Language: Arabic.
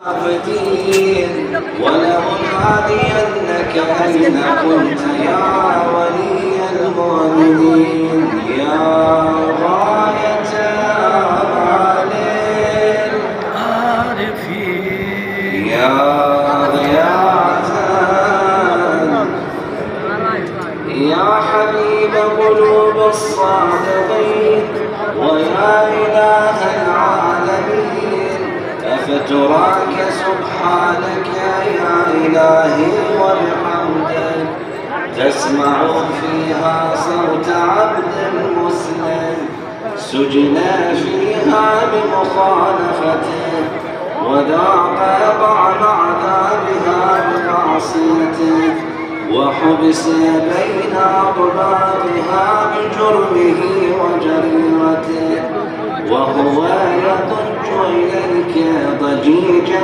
عابدين ولأنادينك أين كنت يا ولي المؤمنين يا غاية آمال العارفين يا غياث يا حبيب قلوب الصادقين ويا إله العالمين أفتراك سبحانك يا إلهي وبحمدك تسمع فيها صوت عبد مسلم سجنا فيها بمخالفته وذاق طعم عذابها بمعصيته وحبس بين أطباقها بجرمه وجريرته وهو يضج إليك ضجيجا